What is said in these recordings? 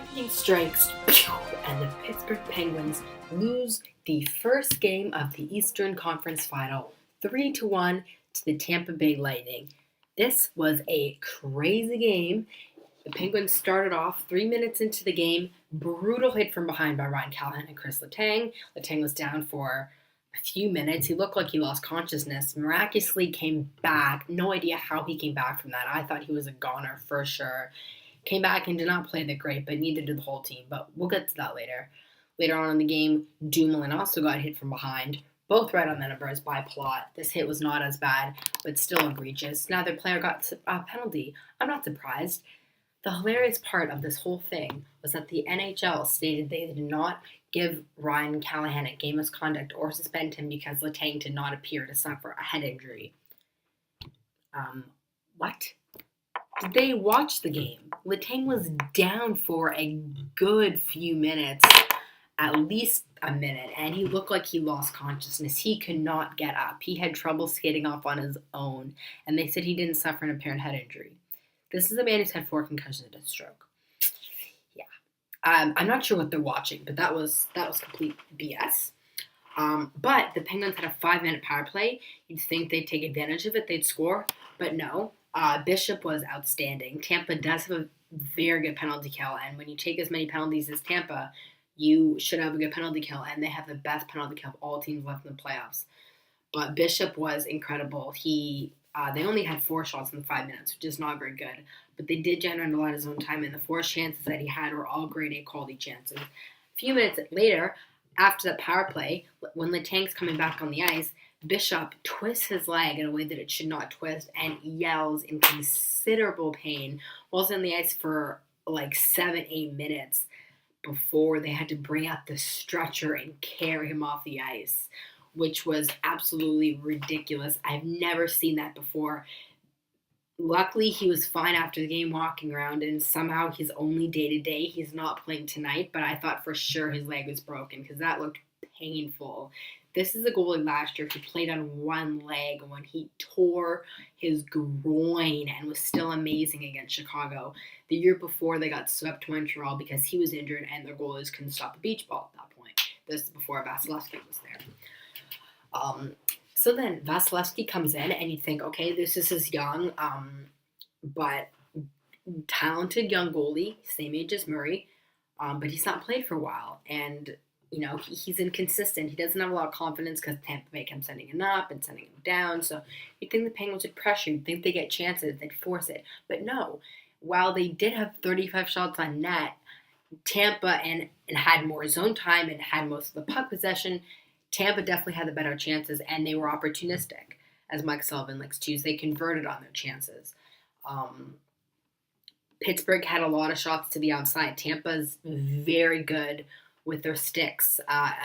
Lightning strikes, and the Pittsburgh Penguins lose the first game of the Eastern Conference Final 3-1 to the Tampa Bay Lightning. This was a crazy game. The Penguins started off 3 minutes into the game. Brutal hit from behind by Ryan Callahan and Chris Letang. Letang was down for a few minutes. He looked like he lost consciousness. Miraculously came back. No idea how he came back from that. I thought he was a goner for sure. Came back and did not play that great, but neither did the whole team. But we'll get to that later. Later on in the game, Dumoulin also got hit from behind. Both right on the numbers by Plot. This hit was not as bad, but still egregious. Neither player got a penalty. I'm not surprised. The hilarious part of this whole thing was that the NHL stated they did not give Ryan Callahan a game misconduct or suspend him because Letang did not appear to suffer a head injury. What? Did they watch the game? Letang was down for a good few minutes, at least a minute, and he looked like he lost consciousness. He could not get up. He had trouble skating off on his own, and they said he didn't suffer an apparent head injury. This is a man who's had 4 concussions and a stroke. Yeah. I'm not sure what they're watching, but that was complete BS. But the Penguins had a 5-minute power play. You'd think they'd take advantage of it, they'd score, but no. Bishop was outstanding. Tampa does have a very good penalty kill, and when you take as many penalties as Tampa, you should have a good penalty kill, and they have the best penalty kill of all teams left in the playoffs. But Bishop was incredible. They only had 4 shots in 5 minutes, which is not very good, but they did generate a lot of zone time, and the 4 chances that he had were all grade A quality chances. A few minutes later, after the power play, when Letang's coming back on the ice, Bishop twists his leg in a way that it should not twist and yells in considerable pain while on the ice for like 7-8 minutes before they had to bring out the stretcher and carry him off the ice, which was absolutely ridiculous. I've never seen that before. Luckily, he was fine after the game walking around, and somehow he's only day-to-day. He's not playing tonight, but I thought for sure his leg was broken because that looked painful. This is a goalie last year who played on one leg when he tore his groin and was still amazing against Chicago. The year before, they got swept to Montreal because he was injured and their goalies couldn't stop a beach ball at that point. This is before Vasilevsky was there. So then Vasilevsky comes in and you think, okay, this is his young, but talented young goalie, same age as Murray, but he's not played for a while. And he's inconsistent. He doesn't have a lot of confidence because Tampa Bay kept sending him up and sending him down. So you'd think the Penguins would pressure. You'd think they get chances. They'd force it. But no. While they did have 35 shots on net, Tampa and had more zone time and had most of the puck possession, Tampa definitely had the better chances, and they were opportunistic, as Mike Sullivan likes to use. They converted on their chances. Pittsburgh had a lot of shots to the outside. Tampa's very good with their sticks,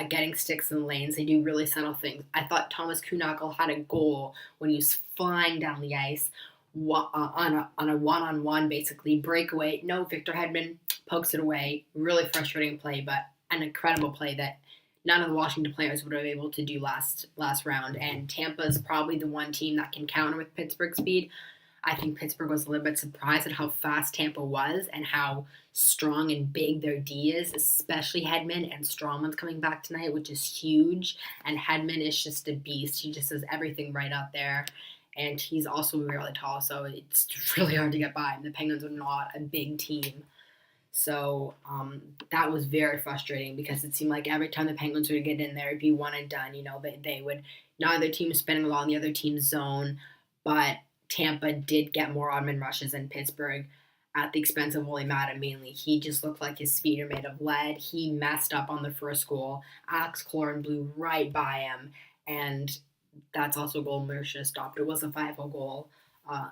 getting sticks in the lanes. They do really subtle things. I thought Thomas Kuhnhackl had a goal when he was flying down the ice on a one-on-one, basically, breakaway. No, Victor Hedman pokes it away. Really frustrating play, but an incredible play that none of the Washington players would have been able to do last round. And Tampa's probably the one team that can counter with Pittsburgh's speed. I think Pittsburgh was a little bit surprised at how fast Tampa was and how strong and big their D is, especially Hedman, and Strawman's coming back tonight, which is huge. And Hedman is just a beast. He just does everything right out there. And he's also really tall, so it's really hard to get by him. The Penguins are not a big team. So that was very frustrating because it seemed like every time the Penguins would get in there, it'd be one and done. They would, neither team was spending a lot on the other team's zone, but Tampa did get more odd-man rushes than Pittsburgh at the expense of Willie Matta mainly. He just looked like his feet are made of lead. He messed up on the first goal. Alex Cloran blew right by him, and that's also a goal Murray should have stopped. It was a 5-0 goal.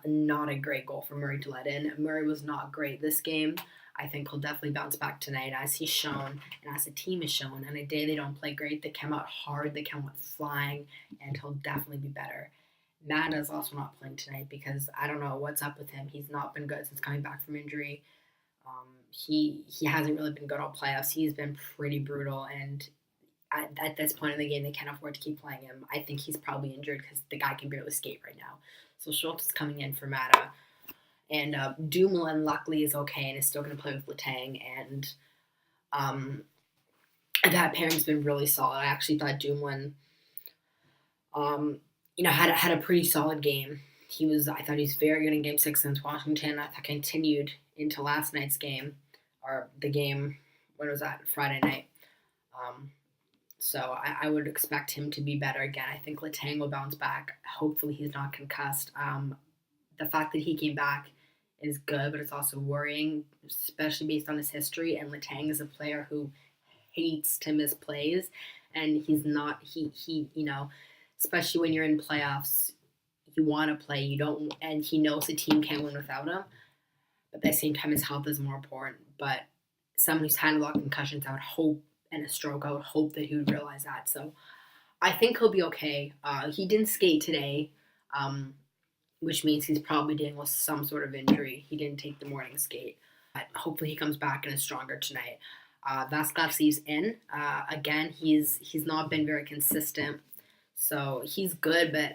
Not a great goal for Murray to let in. Murray was not great this game. I think he'll definitely bounce back tonight as he's shown and as the team has shown. On a day they don't play great, they come out hard, they come out flying, and he'll definitely be better. Matta's also not playing tonight because I don't know what's up with him. He's not been good since coming back from injury. He hasn't really been good all playoffs. He's been pretty brutal, and at this point in the game, they can't afford to keep playing him. I think he's probably injured because the guy can barely skate right now. So Schultz is coming in for Matta. And Dumoulin, luckily, is okay and is still going to play with Letang. And that pairing's been really solid. I actually thought Dumoulin, had a pretty solid game. I thought he was very good in Game 6 against Washington. I thought continued into last night's game, or the game, when was that? Friday night. So I would expect him to be better again. I think Letang will bounce back. Hopefully he's not concussed. The fact that he came back is good, but it's also worrying, especially based on his history. And Letang is a player who hates to miss plays, and he's not. Especially when you're in playoffs, you want to play. You don't, and he knows the team can't win without him. But at the same time, his health is more important. But someone who's had a lot of concussions, I would hope, and a stroke, I would hope that he would realize that. So I think he'll be okay. He didn't skate today, which means he's probably dealing with some sort of injury. He didn't take the morning skate. But hopefully he comes back and is stronger tonight. Vasilevsky's in. Again, he's not been very consistent. So he's good, but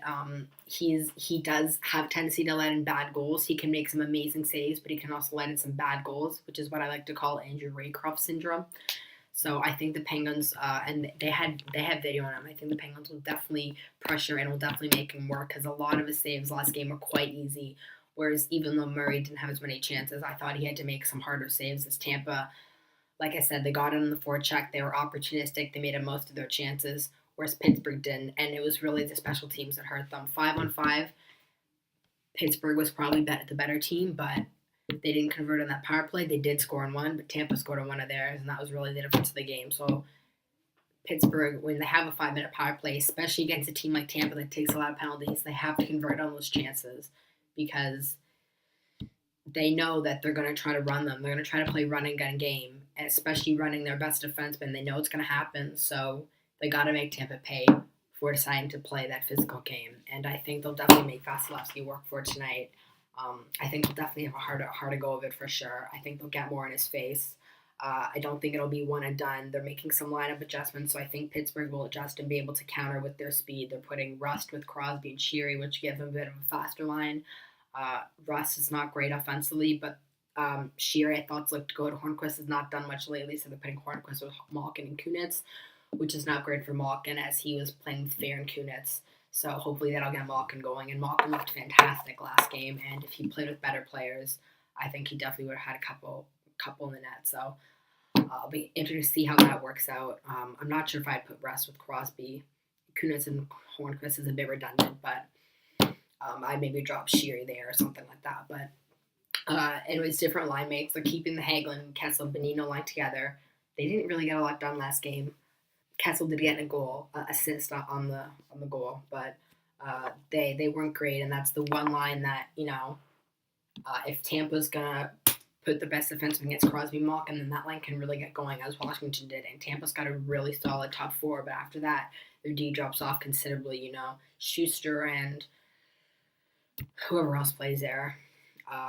he does have a tendency to let in bad goals. He can make some amazing saves, but he can also let in some bad goals, which is what I like to call Andrew Raycroft syndrome. So I think the Penguins, and they have video on him, I think the Penguins will definitely pressure and will definitely make him work, because a lot of his saves last game were quite easy, whereas even though Murray didn't have as many chances, I thought he had to make some harder saves as Tampa. Like I said, they got it on the forecheck, they were opportunistic, they made the most of their chances, whereas Pittsburgh didn't, and it was really the special teams that hurt them. 5-on-5, Pittsburgh was probably the better team, but they didn't convert on that power play. They did score on one, but Tampa scored on one of theirs, and that was really the difference of the game. So Pittsburgh, when they have a 5-minute power play, especially against a team like Tampa that takes a lot of penalties, they have to convert on those chances, because they know that they're going to try to run them. They're going to try to play run and gun game, and especially running their best defenseman. They know it's going to happen, so they got to make Tampa pay for deciding to play that physical game. And I think they'll definitely make Vasilevsky work for it tonight. I think they'll definitely have a harder go of it for sure. I think they'll get more in his face. I don't think it'll be one and done. They're making some lineup adjustments, so I think Pittsburgh will adjust and be able to counter with their speed. They're putting Rust with Crosby and Sheary, which gives them a bit of a faster line. Rust is not great offensively, but Sheary, I thought, looked good. Hornquist has not done much lately, so they're putting Hornquist with Malkin and Kunitz, which is not great for Malkin, as he was playing with Fair and Kunitz. So hopefully that'll get Malkin going. And Malkin looked fantastic last game, and if he played with better players, I think he definitely would have had a couple in the net. So I'll be interested to see how that works out. I'm not sure if I'd put Rust with Crosby. Kunitz and Hornquist is a bit redundant, but I'd maybe drop Sheary there or something like that. But anyways, different line mates. They're keeping the Hagelin, Kessel, Bonino line together. They didn't really get a lot done last game. Kessel did get a goal, assist on the goal, but they weren't great, and that's the one line that, if Tampa's gonna put the best defenseman against Crosby, Malkin, then that line can really get going, as Washington did. And Tampa's got a really solid top four, but after that, their D drops off considerably. Schuster and whoever else plays there,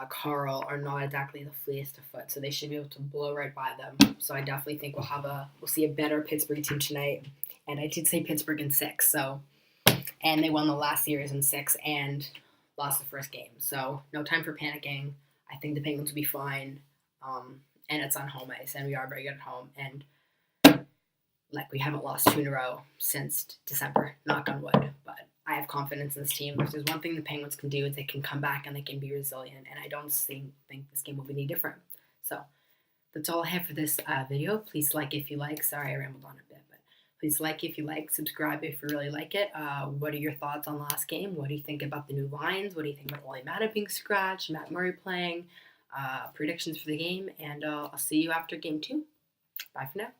Carl, are not exactly the fleetest of foot, so they should be able to blow right by them. So I definitely think we'll see a better Pittsburgh team tonight. And I did say Pittsburgh in 6, and they won the last series in 6 and lost the first game. So no time for panicking. I think the Penguins will be fine, and it's on home ice, and we are very good at home. And we haven't lost 2 in a row since December, knock on wood, but I have confidence in this team. If there's one thing the Penguins can do, is they can come back and they can be resilient, and I don't think this game will be any different. So that's all I have for this video. Please like if you like. Sorry I rambled on a bit, but please like if you like, subscribe if you really like it. What are your thoughts on last game? What do you think about the new lines? What do you think about Ollie Matta being scratched, Matt Murray playing? Predictions for the game, and I'll see you after game 2. Bye for now.